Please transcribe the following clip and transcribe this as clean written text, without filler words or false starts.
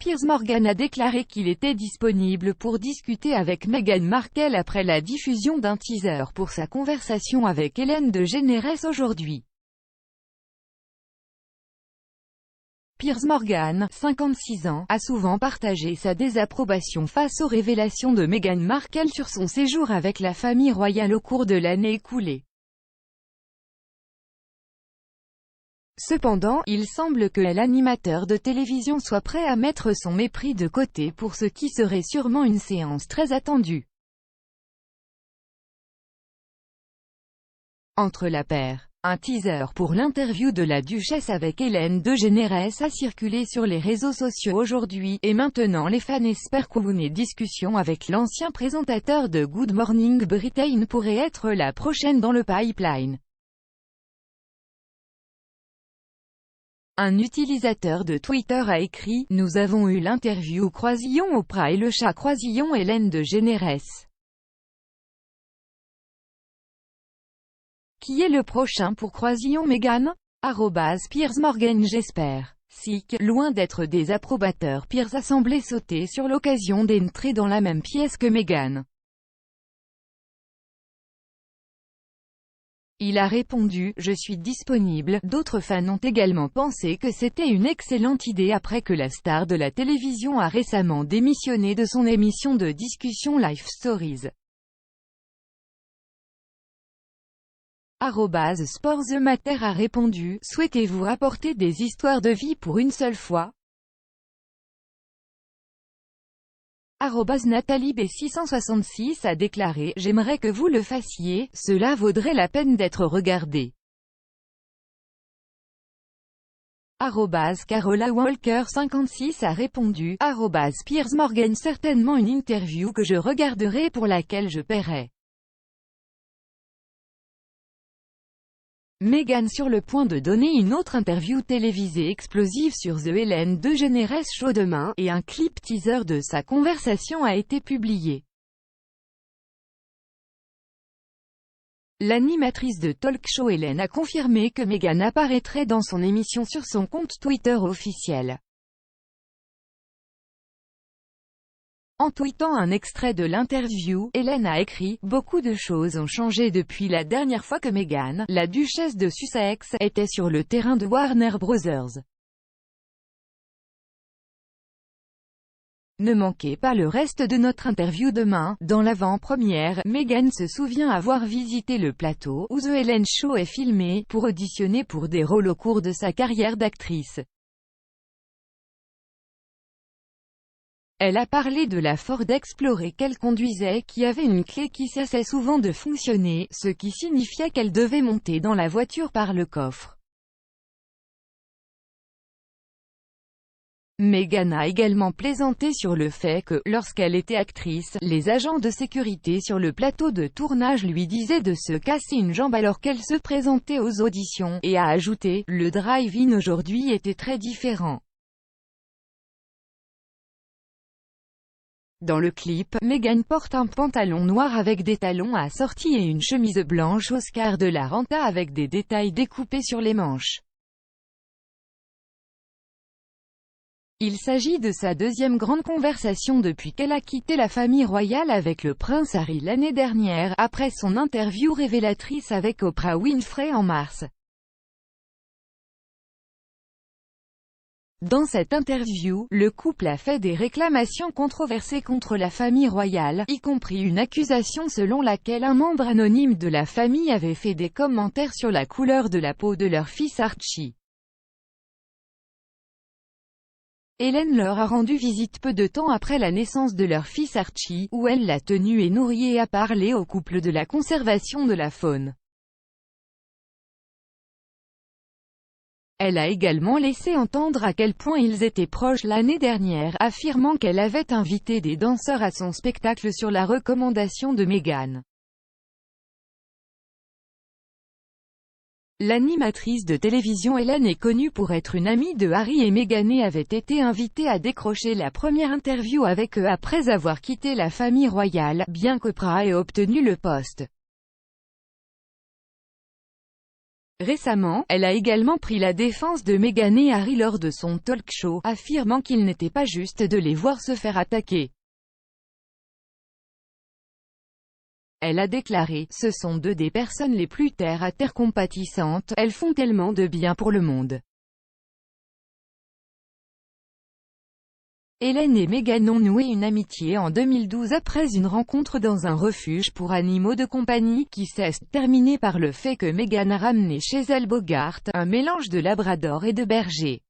Piers Morgan a déclaré qu'il était disponible pour discuter avec Meghan Markle après la diffusion d'un teaser pour sa conversation avec Ellen DeGeneres aujourd'hui. Piers Morgan, 56 ans, a souvent partagé sa désapprobation face aux révélations de Meghan Markle sur son séjour avec la famille royale au cours de l'année écoulée. Cependant, il semble que l'animateur de télévision soit prêt à mettre son mépris de côté pour ce qui serait sûrement une séance très attendue entre la paire. Un teaser pour l'interview de la duchesse avec Ellen DeGeneres a circulé sur les réseaux sociaux aujourd'hui, et maintenant les fans espèrent qu'une discussion avec l'ancien présentateur de Good Morning Britain pourrait être la prochaine dans le pipeline. Un utilisateur de Twitter a écrit « Nous avons eu l'interview Croisillon Oprah et le chat Croisillon Ellen DeGeneres. Qui est le prochain pour Croisillon Meghan ? Piers Morgan j'espère. Sick, loin d'être des approbateurs, Piers a semblé sauter sur l'occasion d'entrer dans la même pièce que Meghan. Il a répondu « Je suis disponible ». D'autres fans ont également pensé que c'était une excellente idée après que la star de la télévision a récemment démissionné de son émission de discussion Life Stories. Sport The Matter a répondu « Souhaitez-vous rapporter des histoires de vie pour une seule fois ?» Nathalie B666 a déclaré « J'aimerais que vous le fassiez, cela vaudrait la peine d'être regardé. » Carola Walker 56 a répondu « Piers Morgan certainement une interview que je regarderai pour laquelle je paierai. » Meghan sur le point de donner une autre interview télévisée explosive sur The Ellen DeGeneres Show demain, et un clip teaser de sa conversation a été publié. L'animatrice de talk show Ellen a confirmé que Meghan apparaîtrait dans son émission sur son compte Twitter officiel. En tweetant un extrait de l'interview, Ellen a écrit « Beaucoup de choses ont changé depuis la dernière fois que Meghan, la duchesse de Sussex, était sur le terrain de Warner Bros. Ne manquez pas le reste de notre interview demain. » Dans l'avant-première, Meghan se souvient avoir visité le plateau où The Ellen Show est filmé, pour auditionner pour des rôles au cours de sa carrière d'actrice. Elle a parlé de la Ford Explorer qu'elle conduisait, qui avait une clé qui cessait souvent de fonctionner, ce qui signifiait qu'elle devait monter dans la voiture par le coffre. Meghan a également plaisanté sur le fait que, lorsqu'elle était actrice, les agents de sécurité sur le plateau de tournage lui disaient de se casser une jambe alors qu'elle se présentait aux auditions, et a ajouté « Le drive-in aujourd'hui était très différent. » Dans le clip, Meghan porte un pantalon noir avec des talons assortis et une chemise blanche Oscar de la Renta avec des détails découpés sur les manches. Il s'agit de sa deuxième grande conversation depuis qu'elle a quitté la famille royale avec le prince Harry l'année dernière, après son interview révélatrice avec Oprah Winfrey en mars. Dans cette interview, le couple a fait des réclamations controversées contre la famille royale, y compris une accusation selon laquelle un membre anonyme de la famille avait fait des commentaires sur la couleur de la peau de leur fils Archie. Ellen leur a rendu visite peu de temps après la naissance de leur fils Archie, où elle l'a tenu et nourri et a parlé au couple de la conservation de la faune. Elle a également laissé entendre à quel point ils étaient proches l'année dernière, affirmant qu'elle avait invité des danseurs à son spectacle sur la recommandation de Meghan. L'animatrice de télévision Ellen est connue pour être une amie de Harry et Meghan et avait été invitée à décrocher la première interview avec eux après avoir quitté la famille royale, bien qu'Oprah ait obtenu le poste. Récemment, elle a également pris la défense de Meghan et Harry lors de son talk-show, affirmant qu'il n'était pas juste de les voir se faire attaquer. Elle a déclaré « Ce sont deux des personnes les plus terre-à-terre compatissantes, elles font tellement de bien pour le monde. » Hélène et Meghan ont noué une amitié en 2012 après une rencontre dans un refuge pour animaux de compagnie, qui s'est terminée par le fait que Meghan a ramené chez elle Bogart, un mélange de labrador et de berger.